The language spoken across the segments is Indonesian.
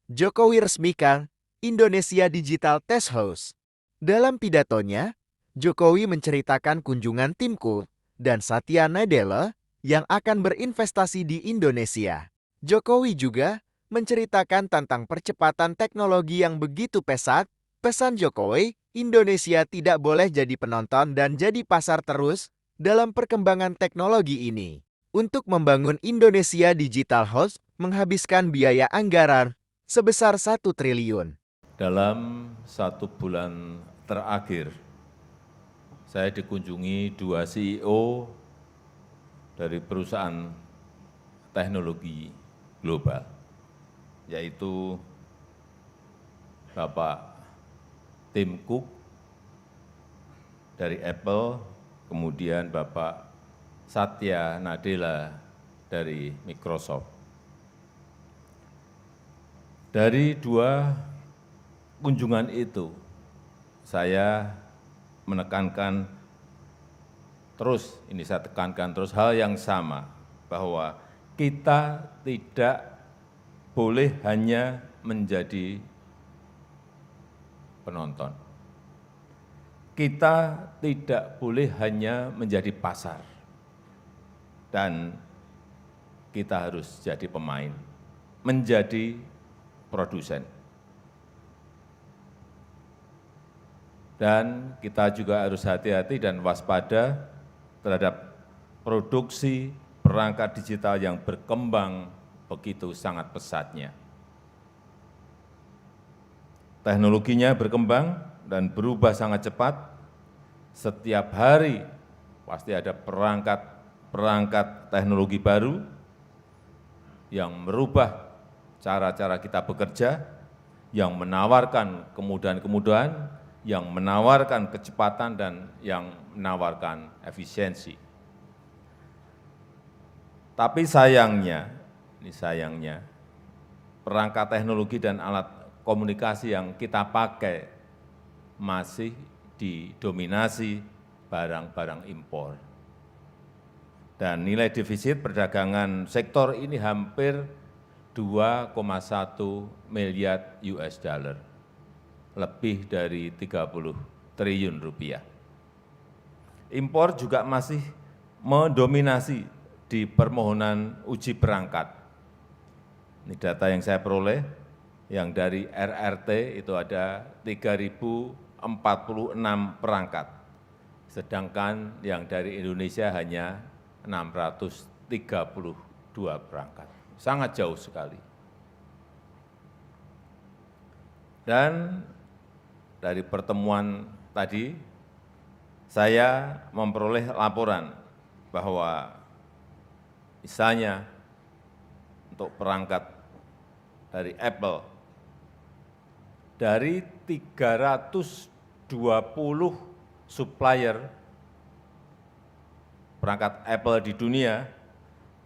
Jokowi resmikan Indonesia Digital Test House. Dalam pidatonya, Jokowi menceritakan kunjungan Timku dan Satya Nadella yang akan berinvestasi di Indonesia. Jokowi juga menceritakan tentang percepatan teknologi yang begitu pesat. Pesan Jokowi, Indonesia tidak boleh jadi penonton dan jadi pasar terus dalam perkembangan teknologi ini. Untuk membangun Indonesia Digital House menghabiskan biaya anggaran sebesar 1 triliun. Dalam 1 bulan terakhir, saya dikunjungi 2 CEO dari perusahaan teknologi global, yaitu Bapak Tim Cook dari Apple, kemudian Bapak Satya Nadella dari Microsoft. Dari 2 kunjungan itu, saya menekankan terus, saya tekankan terus hal yang sama, bahwa kita tidak boleh hanya menjadi penonton. Kita tidak boleh hanya menjadi pasar. Dan kita harus jadi pemain, menjadi produsen. Dan kita juga harus hati-hati dan waspada terhadap produksi perangkat digital yang berkembang begitu sangat pesatnya. Teknologinya berkembang dan berubah sangat cepat. Setiap hari pasti ada perangkat teknologi baru yang merubah cara-cara kita bekerja, yang menawarkan kemudahan-kemudahan, yang menawarkan kecepatan, dan yang menawarkan efisiensi. Tapi sayangnya, perangkat teknologi dan alat komunikasi yang kita pakai masih didominasi barang-barang impor. Dan nilai defisit perdagangan sektor ini hampir 2,1 miliar US dollar, lebih dari 30 triliun rupiah. Impor juga masih mendominasi di permohonan uji perangkat. Ini data yang saya peroleh, yang dari RRT itu ada 3.046 perangkat, sedangkan yang dari Indonesia hanya 632 perangkat. Sangat jauh sekali. Dan dari pertemuan tadi, saya memperoleh laporan bahwa misalnya untuk perangkat dari Apple, dari 320 supplier perangkat Apple di dunia,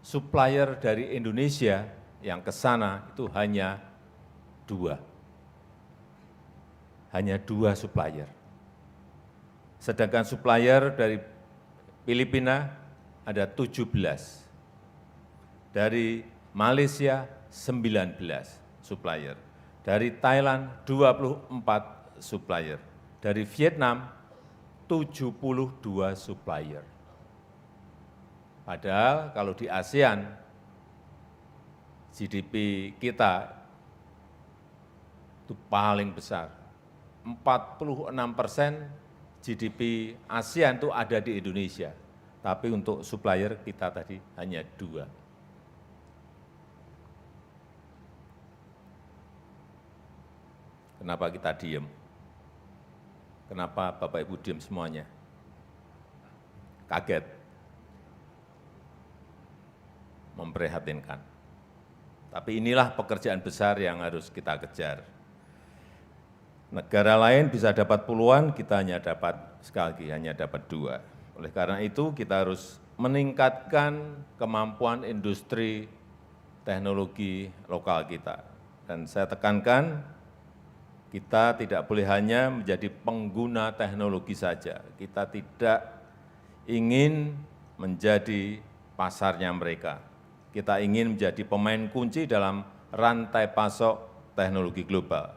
supplier dari Indonesia yang ke sana itu hanya 2. Hanya 2 supplier. Sedangkan supplier dari Filipina ada 17. Dari Malaysia 19 supplier. Dari Thailand 24 supplier. Dari Vietnam 72 supplier. Padahal kalau di ASEAN, GDP kita itu paling besar. 46% GDP ASEAN itu ada di Indonesia. Tapi untuk supplier kita tadi hanya 2. Kenapa kita diem? Kenapa Bapak Ibu diem semuanya? Kaget. Memprihatinkan. Tapi inilah pekerjaan besar yang harus kita kejar. Negara lain bisa dapat puluhan, kita hanya dapat, sekali lagi, hanya dapat 2. Oleh karena itu, kita harus meningkatkan kemampuan industri teknologi lokal kita. Dan saya tekankan, kita tidak boleh hanya menjadi pengguna teknologi saja. Kita tidak ingin menjadi pasarnya mereka. Kita ingin menjadi pemain kunci dalam rantai pasok teknologi global.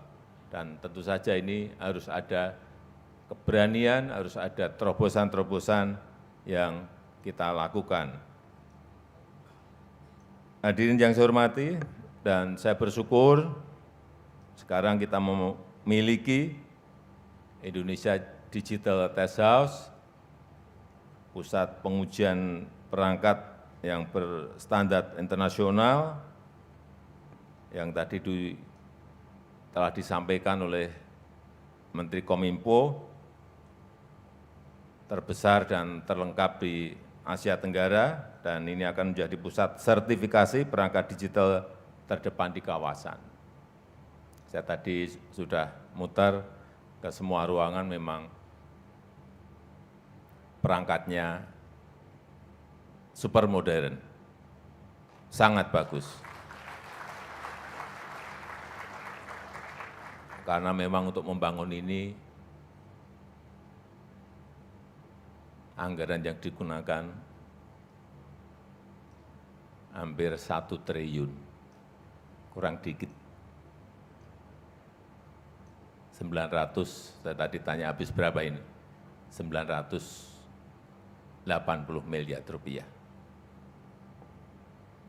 Dan tentu saja ini harus ada keberanian, harus ada terobosan-terobosan yang kita lakukan. Hadirin yang saya hormati, dan saya bersyukur sekarang kita memiliki Indonesia Digital Test House, pusat pengujian perangkat yang berstandar internasional, yang tadi telah disampaikan oleh Menteri Kominfo, terbesar dan terlengkap di Asia Tenggara, dan ini akan menjadi pusat sertifikasi perangkat digital terdepan di kawasan. Saya tadi sudah muter ke semua ruangan, memang perangkatnya super modern, sangat bagus. Karena memang untuk membangun ini, anggaran yang digunakan hampir 1 triliun, kurang dikit. 900, saya tadi tanya habis berapa ini? 980 miliar rupiah.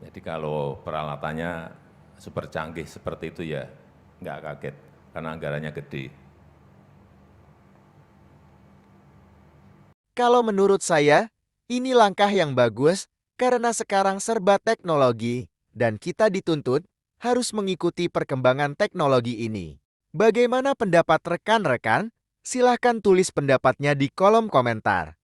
Jadi kalau peralatannya super canggih seperti itu ya nggak kaget, karena anggarannya gede. Kalau menurut saya, ini langkah yang bagus karena sekarang serba teknologi dan kita dituntut harus mengikuti perkembangan teknologi ini. Bagaimana pendapat rekan-rekan? Silahkan tulis pendapatnya di kolom komentar.